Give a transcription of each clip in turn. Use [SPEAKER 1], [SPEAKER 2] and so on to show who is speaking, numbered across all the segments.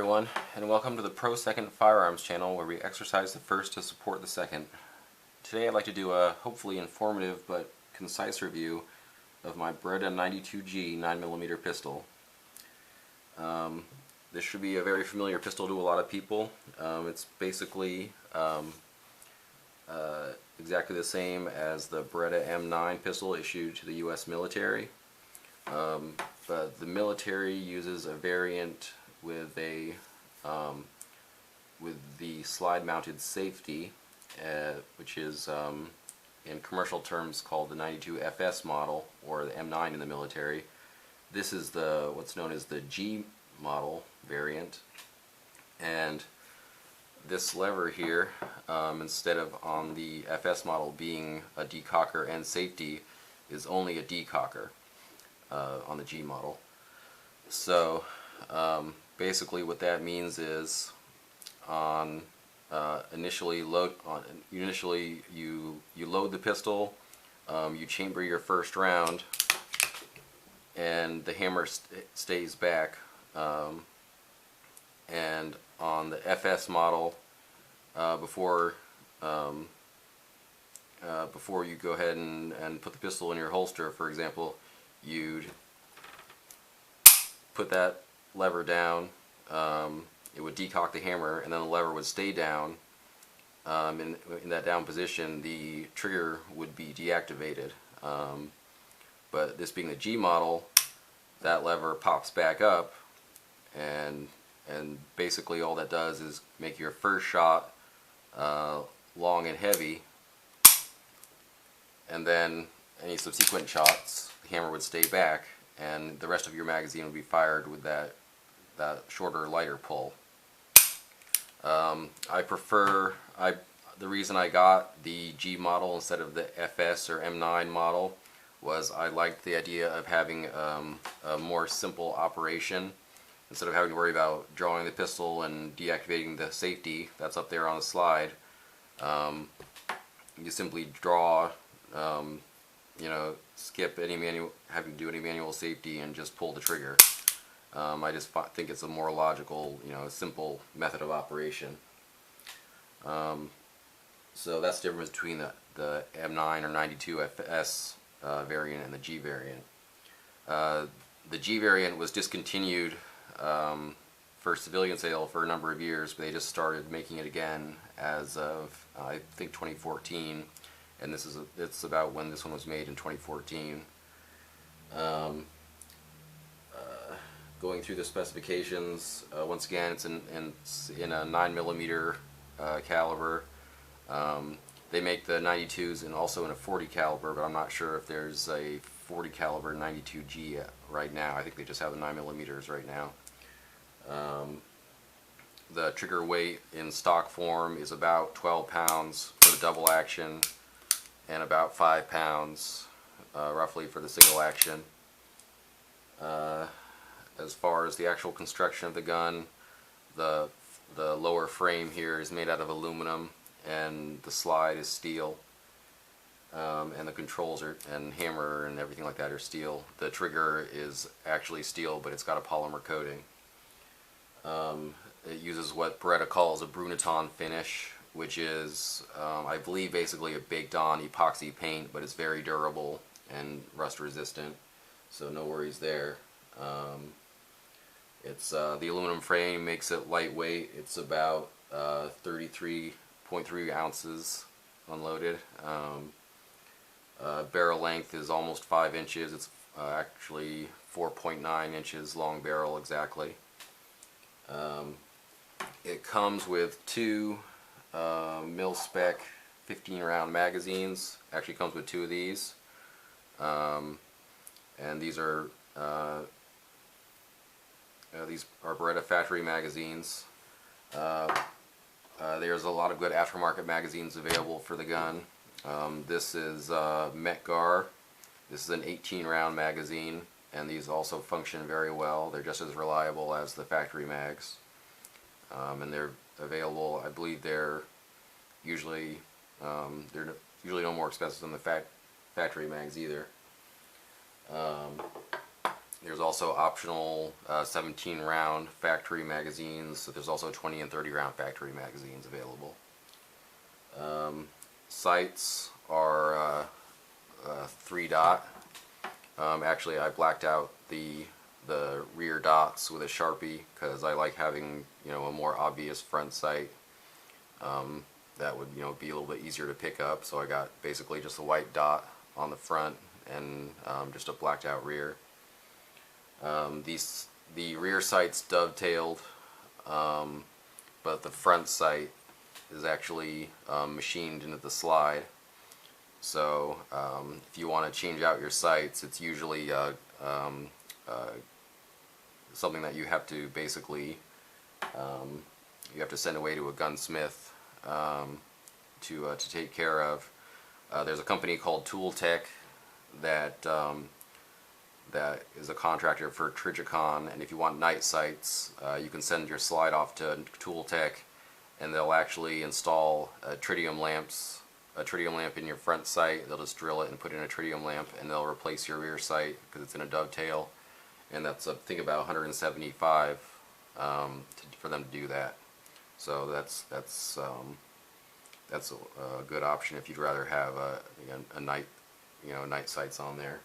[SPEAKER 1] everyone, and welcome to the Pro Second Firearms channel, where we exercise the first to support the second. Today I'd like to do a hopefully informative but concise review of my Beretta 92G 9mm pistol. This should be a very familiar pistol to a lot of people. It's basically exactly the same as the Beretta M9 pistol issued to the US military. But the military uses a variant with the slide-mounted safety, which is in commercial terms called the 92FS model, or the M9 in the military. This is the what's known as the G model variant, and this lever here, instead of on the FS model being a decocker and safety, is only a decocker on the G model. So basically what that means is initially you load the pistol, you chamber your first round, and the hammer stays back. And on the FS model, before you go ahead and put the pistol in your holster, for example, you'd put that lever down, it would decock the hammer, and then the lever would stay down. In that down position, the trigger would be deactivated. But this being the G model, that lever pops back up, and basically all that does is make your first shot long and heavy, and then any subsequent shots, the hammer would stay back, and the rest of your magazine would be fired with that shorter, lighter pull. The reason I got the G model instead of the FS or M9 model was I liked the idea of having a more simple operation. Instead of having to worry about drawing the pistol and deactivating the safety that's up there on the slide, you simply draw, skip any having to do any manual safety, and just pull the trigger. I just think it's a more logical, simple method of operation. So that's the difference between the M9 or 92FS variant and the G variant. The G variant was discontinued for civilian sale for a number of years, but they just started making it again as of I think 2014, and it's about when this one was made in 2014. Going through the specifications, once again, it's in a 9mm caliber. They make the 92s and also in a 40 caliber, but I'm not sure if there's a 40 caliber 92G right now. I think they just have the 9mm right now. The trigger weight in stock form is about 12 pounds for the double action, and about 5 pounds roughly for the single action. As far as the actual construction of the gun, the lower frame here is made out of aluminum, and the slide is steel, and the controls and hammer and everything like that are steel. The trigger is actually steel, but it's got a polymer coating. It uses what Beretta calls a Brunaton finish, which is, I believe, basically a baked-on epoxy paint, but it's very durable and rust-resistant, so no worries there. The aluminum frame makes it lightweight. It's about 33.3 ounces unloaded. Barrel length is almost 5 inches. It's actually 4.9 inches long barrel exactly. It comes with two mil-spec 15-round magazines. Actually comes with two of these, and these are Beretta factory magazines. There's a lot of good aftermarket magazines available for the gun. This is Metgar. This is an 18-round magazine, and these also function very well. They're just as reliable as the factory mags, and they're available. I believe they're usually no more expensive than the factory mags either. There's also optional 17 round factory magazines. So there's also 20 and 30 round factory magazines available. Sights are 3-dot. Actually, I blacked out the rear dots with a Sharpie because I like having, you know, a more obvious front sight. That would, you know, be a little bit easier to pick up. So I got basically just a white dot on the front and just a blacked out rear. The rear sight's dovetailed, but the front sight is actually machined into the slide. So if you want to change out your sights, it's usually something that you have to basically you have to send away to a gunsmith to take care of. There's a company called Tool Tech that that is a contractor for Trijicon, and if you want night sights, you can send your slide off to Tool Tech, and they'll actually install a tritium lamp in your front sight. They'll just drill it and put in a tritium lamp, and they'll replace your rear sight because it's in a dovetail, and that's I think about $175 for them to do that. So that's a good option if you'd rather have a night, you know, night sights on there.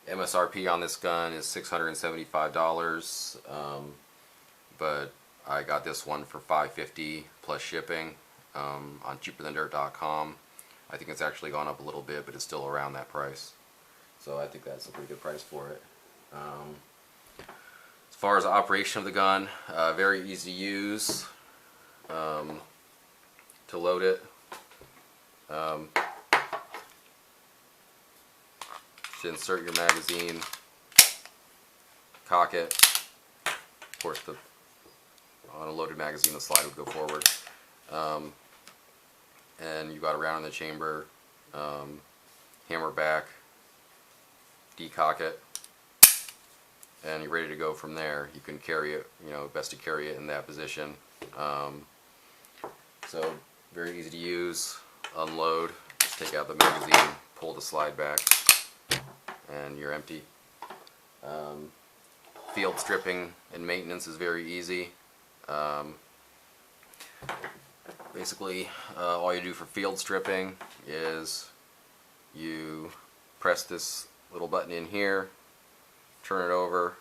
[SPEAKER 1] MSRP on this gun is $675, but I got this one for $550 plus shipping on cheaperthandirt.com. I think it's actually gone up a little bit, but it's still around that price. So I think that's a pretty good price for it. As far as the operation of the gun, very easy to use. To load it, to insert your magazine, cock it. Of course, on a loaded magazine, the slide would go forward. And you got a round in the chamber, hammer back, decock it, and you're ready to go from there. You can carry it, you know, best to carry it in that position. So very easy to use. Unload, just take out the magazine, pull the slide back, and you're empty. Field stripping and maintenance is very easy. Basically, all you do for field stripping is you press this little button in here, turn it over,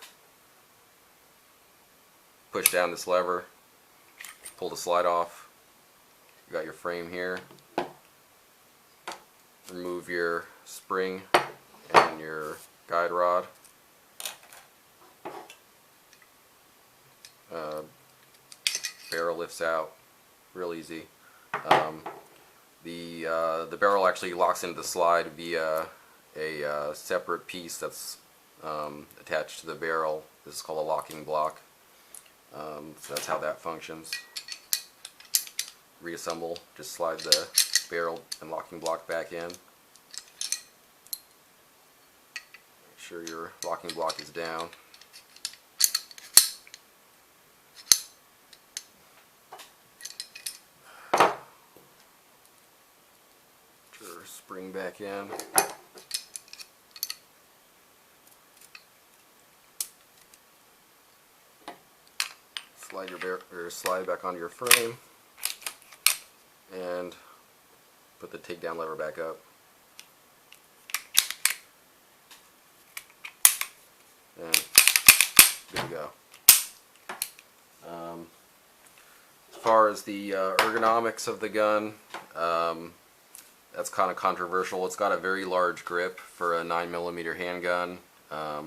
[SPEAKER 1] push down this lever, pull the slide off. You got your frame here. Remove your spring and your guide rod. Barrel lifts out real easy. The barrel actually locks into the slide via a separate piece that's attached to the barrel. This is called a locking block. So that's how that functions. Reassemble, just slide the barrel and locking block back in. Make sure your locking block is down. Put your spring back in. Slide your slide back onto your frame. And put the takedown lever back up. And good to go. As far as the ergonomics of the gun, that's kind of controversial. It's got a very large grip for a 9mm handgun, but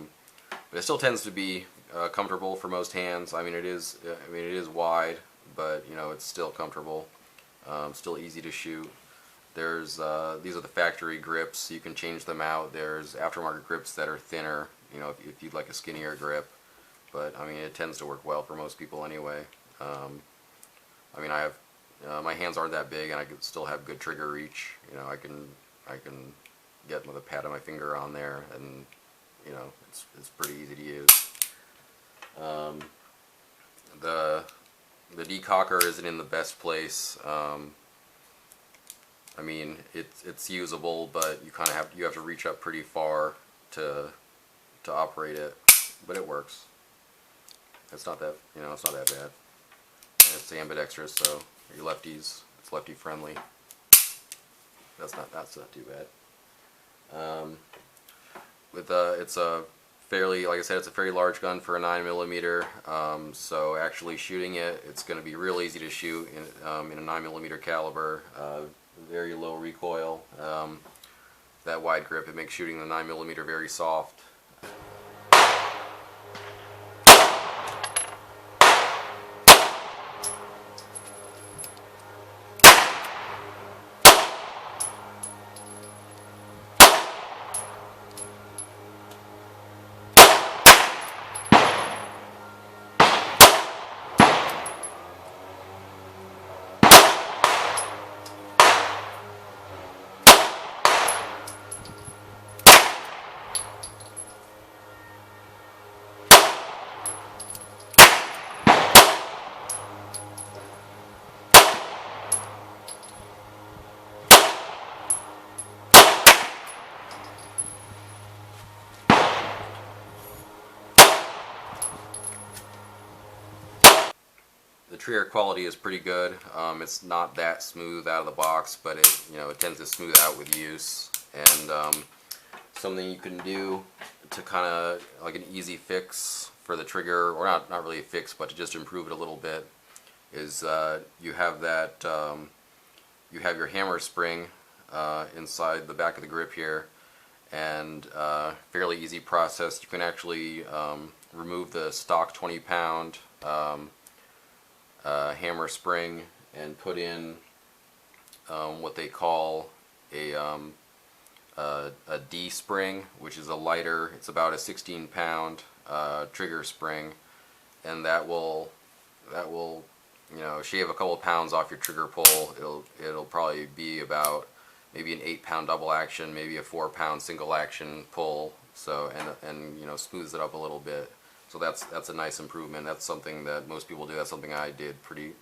[SPEAKER 1] it still tends to be comfortable for most hands. I mean, it is wide, but you know, it's still comfortable. Still easy to shoot. There's these are the factory grips. You can change them out. There's aftermarket grips that are thinner, you know, if you'd like a skinnier grip. But I mean, it tends to work well for most people anyway. I mean, I have my hands aren't that big, and I could still have good trigger reach. You know, I can get with a pat of my finger on there, and you know, it's pretty easy to use. The decocker isn't in the best place. I mean, it's usable, but you have to reach up pretty far to to operate it, but it works. It's not that, it's not that bad. And it's ambidextrous, so your lefties, it's lefty friendly. That's not too bad. It's a fairly, like I said, it's a very large gun for a 9mm. So actually shooting it, it's going to be real easy to shoot in a 9mm caliber. Very low recoil. That wide grip, it makes shooting the 9mm very soft. The trigger quality is pretty good. It's not that smooth out of the box, but it tends to smooth out with use. And something you can do to kind of like an easy fix for the trigger, or not really a fix, but to just improve it a little bit, is you have your hammer spring inside the back of the grip here, and fairly easy process. You can actually remove the stock 20-pound hammer spring and put in what they call a D spring, which is a lighter. It's about a 16-pound trigger spring, and that will shave a couple of pounds off your trigger pull. It'll probably be about maybe an 8-pound double action, maybe a 4-pound single action pull. So and smooths it up a little bit. So that's a nice improvement. That's something that most people do. That's something I did pretty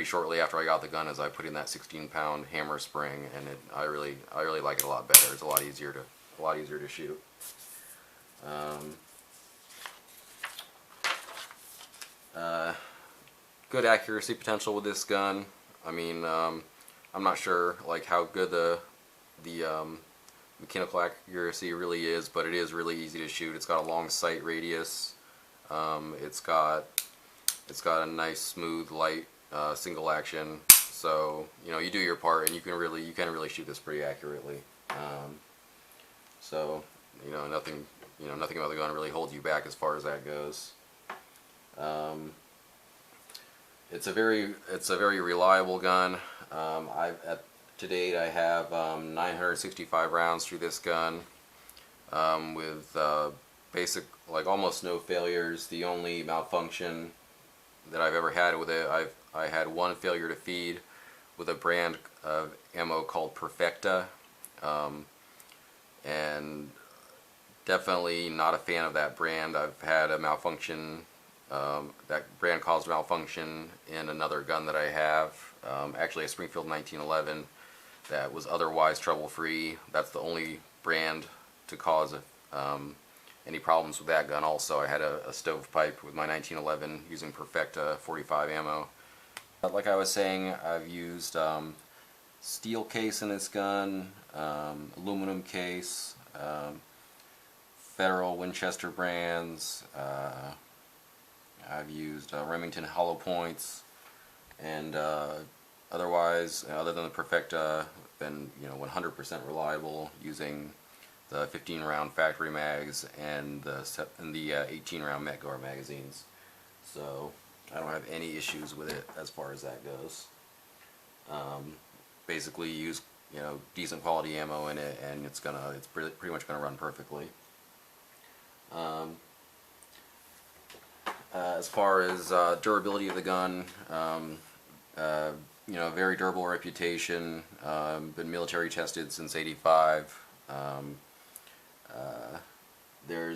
[SPEAKER 1] shortly after I got the gun, as I put in that 16-pound hammer spring, and I really like it a lot better. It's a lot easier to shoot. Good accuracy potential with this gun. I mean, I'm not sure like how good the mechanical accuracy really is, but it is really easy to shoot. It's got a long sight radius. It's got a nice, smooth, light single action. So you do your part, and you can really shoot this pretty accurately. So nothing about the gun really holds you back as far as that goes. It's a very reliable gun. To date, I have 965 rounds through this gun, with basic, like almost no failures. The only malfunction that I've ever had with it, I had one failure to feed with a brand of ammo called Beretta, and definitely not a fan of that brand. I've had a malfunction. That brand caused malfunction in another gun that I have, actually a Springfield 1911. That was otherwise trouble-free. That's the only brand to cause any problems with that gun. Also, I had a stovepipe with my 1911 using Beretta 45 ammo. But like I was saying, I've used steel case in this gun, aluminum case, Federal Winchester brands. I've used Remington hollow points, and otherwise, other than the Beretta, been 100% reliable using the 15-round factory mags and the 18-round Metgar magazines. So I don't have any issues with it as far as that goes. Basically, use decent quality ammo in it, and it's pretty much gonna run perfectly. As far as durability of the gun, very durable reputation. Been military tested since '85. There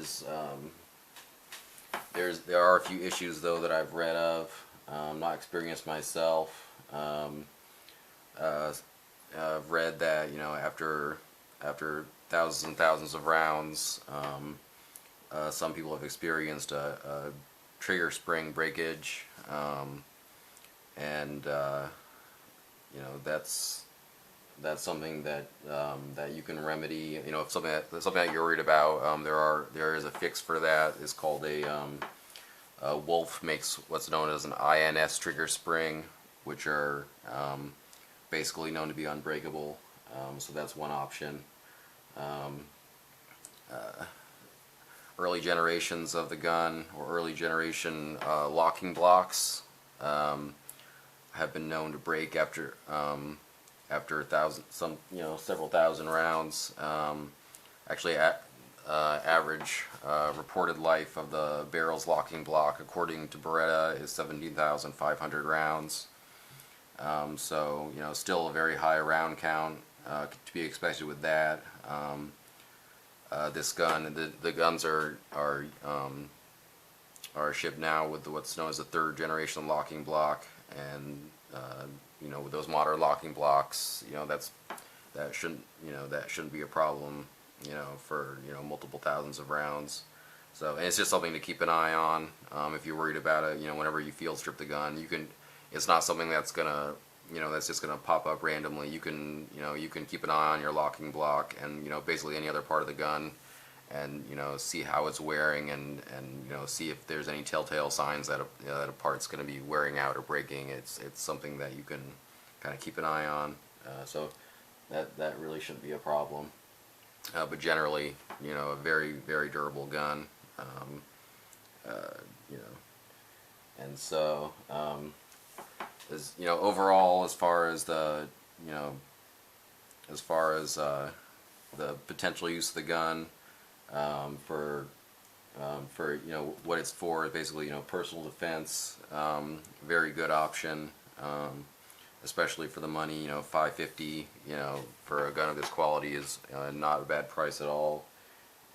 [SPEAKER 1] are a few issues though that I've read of, not experienced myself. I've read that after thousands and thousands of rounds. Some people have experienced a trigger spring breakage, and you know, that's something that that you can remedy. You know, if something that you're worried about, there is a fix for that. It's called Wolf makes what's known as an INS trigger spring, which are basically known to be unbreakable. So that's one option. Early generations of the gun, or early generation locking blocks, have been known to break after several thousand rounds. Actually, average reported life of the barrel's locking block, according to Beretta, is 17,500 rounds. So, you know, still a very high round count to be expected with that. This gun, the guns are shipped now with what's known as the third generation locking block, and you know, with those modern locking blocks, you know, that shouldn't be a problem, you know, for, you know, multiple thousands of rounds. So, and it's just something to keep an eye on. If you're worried about it, you know, whenever you field strip the gun, you can. It's not something that's gonna, you know, that's just gonna pop up randomly. You can, you know, you can keep an eye on your locking block and, you know, basically any other part of the gun, and, you know, see how it's wearing, and you know, see if there's any telltale signs that that a part's going to be wearing out or breaking. It's something that you can kind of keep an eye on. So that really shouldn't be a problem. But generally, you know, a very, very durable gun. You know, and so as you know, overall, as far as the, you know, the potential use of the gun, for you know what it's for, basically, you know, personal defense, very good option, especially for the money. You know, $550, you know, for a gun of this quality is not a bad price at all,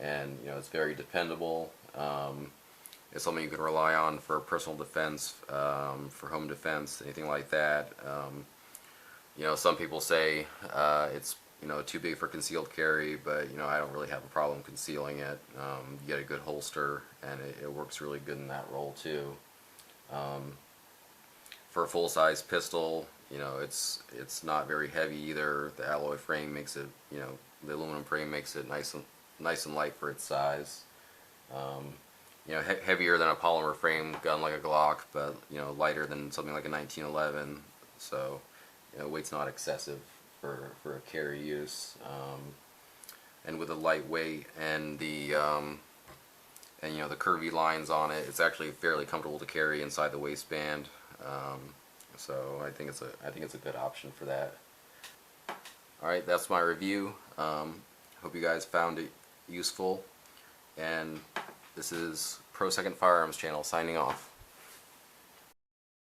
[SPEAKER 1] and, you know, it's very dependable. It's something you can rely on for personal defense, for home defense, anything like that. You know, some people say it's, you know, too big for concealed carry, but, you know, I don't really have a problem concealing it. You get a good holster, and it works really good in that role too. For a full-size pistol, you know, it's not very heavy either. The alloy frame makes it, you know, the aluminum frame makes it nice and light for its size. You know, heavier than a polymer frame gun like a Glock, but, you know, lighter than something like a 1911. So, you know, weight's not excessive for a carry use, and with a lightweight and the and, you know, the curvy lines on it, it's actually fairly comfortable to carry inside the waistband. So I think it's a good option for that. All right, that's my review. Hope you guys found it useful, and this is Pro Second Firearms Channel signing off.